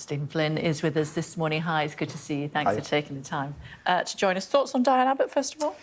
Stephen Flynn is with us this morning. Hi, it's good to see you. Thanks for taking the time to join us. Thoughts on Diane Abbott, first of all?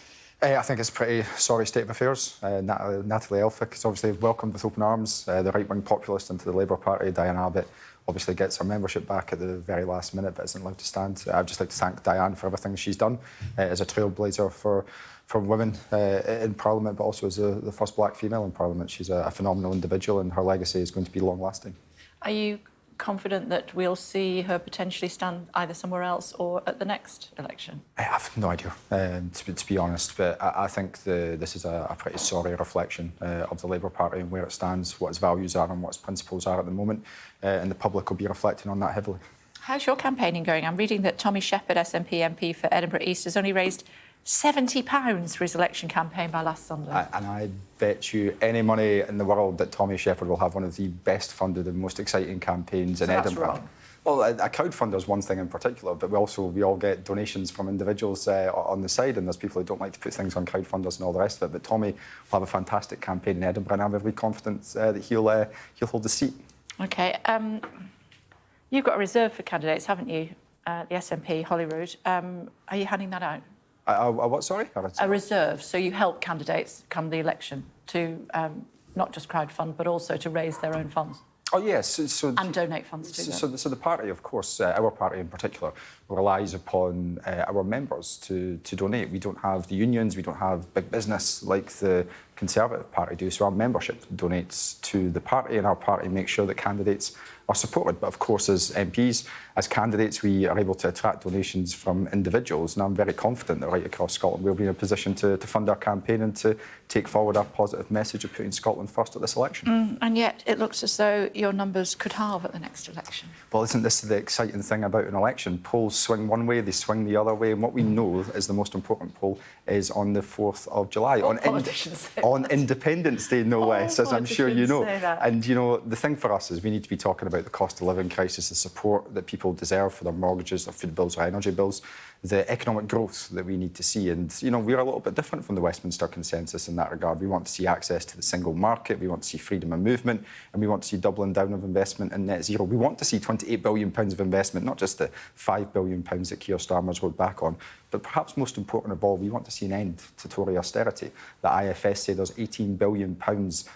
I think it's a pretty sorry state of affairs. Natalie Elphicke is obviously welcomed with open arms. The right-wing populist into the Labour Party, Diane Abbott, obviously gets her membership back at the very last minute but isn't allowed to stand. I'd just like to thank Diane for everything she's done as a trailblazer for women in Parliament, but also as the first black female in Parliament. She's a phenomenal individual and her legacy is going to be long-lasting. Are you confident that we'll see her potentially stand either somewhere else or at the next election? I have no idea, to be honest, but I think this is a pretty sorry reflection of the Labour Party and where it stands, what its values are and what its principles are at the moment, and the public will be reflecting on that heavily. How's your campaigning going? I'm reading that Tommy Shepherd, SNP MP for Edinburgh East, has only raised £70 for his election campaign by last Sunday. And I bet you any money in the world that Tommy Shepherd will have one of the best funded and most exciting campaigns in Edinburgh. That's wrong. Well, a crowdfunder is one thing in particular, but we all get donations from individuals on the side, and there's people who don't like to put things on crowdfunders and all the rest of it. But Tommy will have a fantastic campaign in Edinburgh, and I'm very confident that he'll hold the seat. OK. You've got a reserve for candidates, haven't you? The SNP Holyrood. Are you handing that out? What, sorry? A reserve, so you help candidates come the election to not just crowdfund, but also to raise their own funds. Oh, yes. And donate funds to them. So the party, of course, our party in particular, relies upon our members to donate. We don't have the unions, we don't have big business like the Conservative Party do, so our membership donates to the party, and our party makes sure that candidates are supported. But of course, as MPs, as candidates, we are able to attract donations from individuals, and I'm very confident that right across Scotland we'll be in a position to fund our campaign and to take forward our positive message of putting Scotland first at this election. And yet it looks as though your numbers could halve at the next election. Well, isn't this the exciting thing about an election? Polls swing one way, they swing the other way, and what we know is the most important poll is on the 4th of July. On Independence Day, no less, as I'm sure you know. And, you know, the thing for us is we need to be talking about the cost of living crisis, the support that people deserve for their mortgages, their food bills or energy bills, the economic growth that we need to see. And, you know, we're a little bit different from the Westminster consensus in that regard. We want to see access to the single market, we want to see freedom of movement, and we want to see doubling down of investment in net zero. We want to see £28 billion of investment, not just the £5 billion that Keir Starmer's rode back on, but perhaps most important of all, we want to see an end to Tory austerity. The IFS say there's £18 billion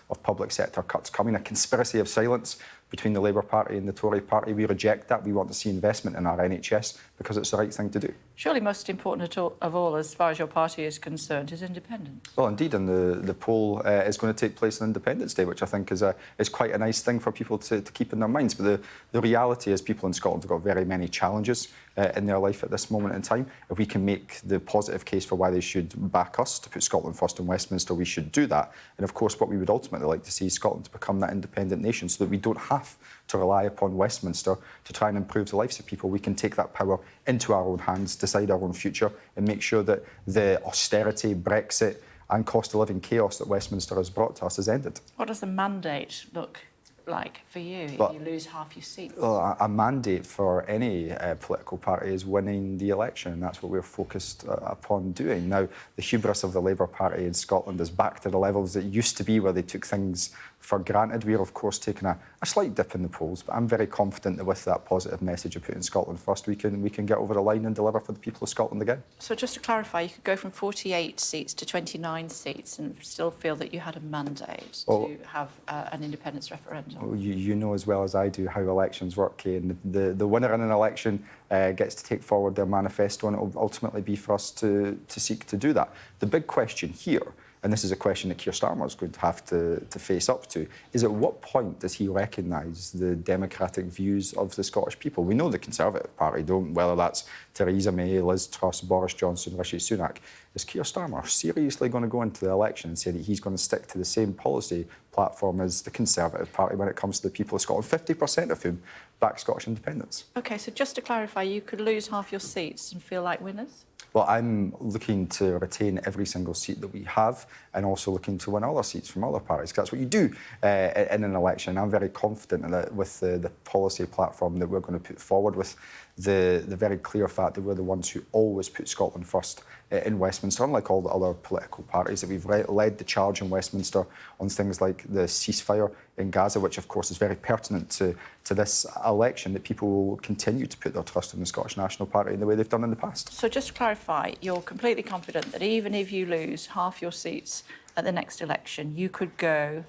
of public sector cuts coming, a conspiracy of silence between the Labour Party and the Tory Party. We reject that. We want to see investment in our NHS because it's the right thing to do. Surely most important of all, as far as your party is concerned, is independence. Well, indeed, and the poll is going to take place on Independence Day, which I think is quite a nice thing for people to keep in their minds. But the reality is people in Scotland have got very many challenges in their life at this moment in time. If we can make the positive case for why they should back us to put Scotland first in Westminster, we should do that. And of course, what we would ultimately like to see is Scotland to become that independent nation so that we don't have to rely upon Westminster to try and improve the lives of people. We can take that power into our own hands, decide our own future, and make sure that the austerity, Brexit and cost of living chaos that Westminster has brought to us is ended. What does the mandate look like for you if you lose half your seats? Well, a mandate for any political party is winning the election, and that's what we're focused upon doing. Now, the hubris of the Labour Party in Scotland is back to the levels that used to be, where they took things for granted. We're, of course, taking a slight dip in the polls, but I'm very confident that with that positive message of putting Scotland first, we can get over the line and deliver for the people of Scotland again. So just to clarify, you could go from 48 seats to 29 seats and still feel that you had a mandate to have an independence referendum? Well, you know as well as I do how elections work, Kay, and the winner in an election gets to take forward their manifesto, and it will ultimately be for us to seek to do that. The big question here, and this is a question that Keir Starmer is going to have to face up to, is at what point does he recognise the democratic views of the Scottish people? We know the Conservative Party don't, whether that's Theresa May, Liz Truss, Boris Johnson, Rishi Sunak. Is Keir Starmer seriously going to go into the election and say that he's going to stick to the same policy platform as the Conservative Party when it comes to the people of Scotland, 50% of whom back Scottish independence? OK, so just to clarify, you could lose half your seats and feel like winners? Well, I'm looking to retain every single seat that we have and also looking to win other seats from other parties, because that's what you do in an election. I'm very confident that with the policy platform that we're going to put forward, with the very clear fact that we're the ones who always put Scotland first in Westminster, unlike all the other political parties, that we've led the charge in Westminster on things like the ceasefire in Gaza, which of course is very pertinent to this election, that people will continue to put their trust in the Scottish National Party in the way they've done in the past. So just to clarify, you're completely confident that even if you lose half your seats at the next election, you could go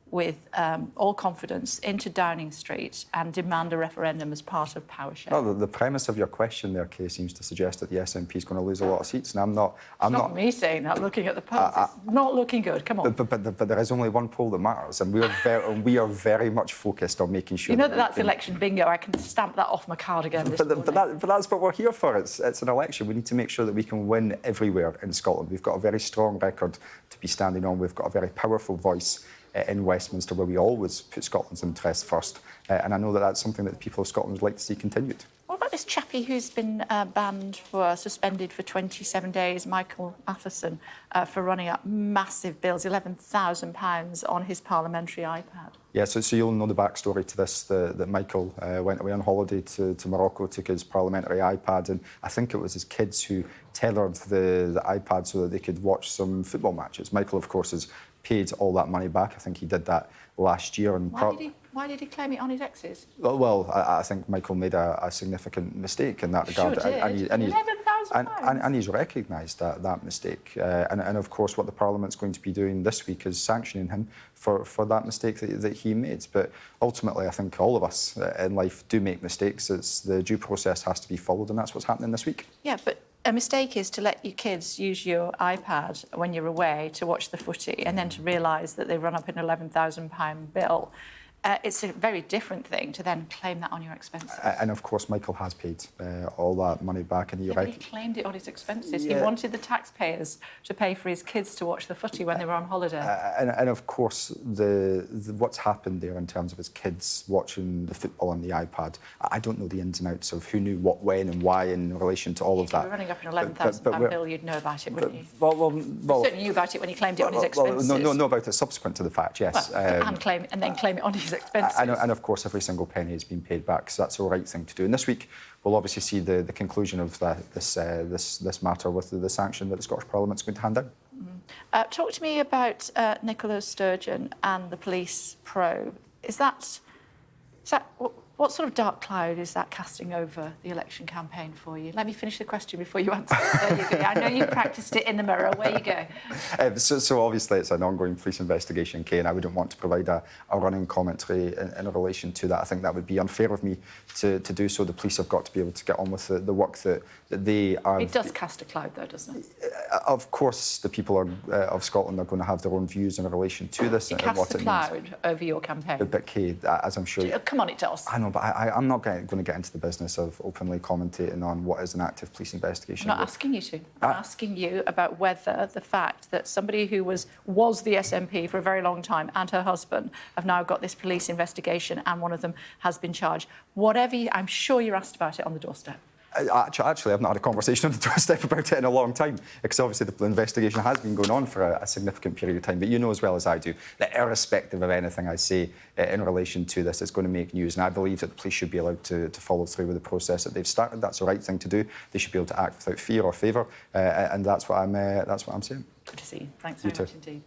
with all confidence into Downing Street and demand a referendum as part of power sharing? No, the premise of your question there, Kay, seems to suggest that the SNP is going to lose a lot of seats, and I'm not. It's not me saying that. Looking at the polls, it's not looking good. Come on. But there is only one poll that matters, and we are very much focused on making sure. You know that's election bingo. I can stamp that off my card again. But that's what we're here for. It's an election. We need to make sure that we can win everywhere in Scotland. We've got a very strong record to be standing on. We've got a very powerful voice in Westminster, where we always put Scotland's interests first. And I know that that's something that the people of Scotland would like to see continued. What about this chappie who's been suspended for 27 days, Michael Matheson, for running up massive bills, £11,000 on his parliamentary iPad? Yeah, so you'll know the backstory to this, that Michael went away on holiday to Morocco, took his parliamentary iPad, and I think it was his kids who tethered the iPad so that they could watch some football matches. Michael, of course, has paid all that money back. I think he did that last year. And why did he claim it on his exes? Well, I think Michael made a significant mistake in that regard. Sure did. And he's recognised that mistake. And of course, what the Parliament's going to be doing this week is sanctioning him for that mistake that he made. But ultimately, I think all of us in life do make mistakes. The due process has to be followed, and that's what's happening this week. Yeah, but a mistake is to let your kids use your iPad when you're away to watch the footy and then to realise that they run up an £11,000 bill. It's a very different thing to then claim that on your expenses. And of course, Michael has paid all that money back. And but he claimed it on his expenses. Yeah. He wanted the taxpayers to pay for his kids to watch the footy when they were on holiday. And of course, what's happened there in terms of his kids watching the football on the iPad, I don't know the ins and outs of who knew what, when and why in relation to all of that. If you were running up an £11,000 bill, you'd know about it, wouldn't you? Well, certainly knew about it when he claimed it on his expenses. Well, no about it subsequent to the fact, yes. Well, and then claim it on his expenses. And of course, every single penny has been paid back, so that's the right thing to do. And this week, we'll obviously see the conclusion of this matter with the sanction that the Scottish Parliament's going to hand down. Talk to me about Nicola Sturgeon and the police probe. What sort of dark cloud is that casting over the election campaign for you? Let me finish the question before you answer. There you go. I know you practiced it in the mirror. Where you go. So obviously it's an ongoing police investigation, Kay, and I wouldn't want to provide a running commentary in relation to that. I think that would be unfair of me to do so. The police have got to be able to get on with the work that they are. It does cast a cloud, though, doesn't it? Of course, the people of Scotland are going to have their own views in relation to this. It casts a cloud over your campaign. But Kay, as I'm sure... Come on, it does. I know, but I'm not going to get into the business of openly commentating on what is an active police investigation. I'm not asking you to. I'm asking you about whether the fact that somebody who was the SNP for a very long time and her husband have now got this police investigation and one of them has been charged. I'm sure you're asked about it on the doorstep. Actually, I've not had a conversation on the doorstep about it in a long time, because obviously the investigation has been going on for a significant period of time. But you know as well as I do that irrespective of anything I say in relation to this, it's going to make news. And I believe that the police should be allowed to follow through with the process that they've started. That's the right thing to do. They should be able to act without fear or favour, and that's what I'm saying. Good to see you. Thanks very much indeed.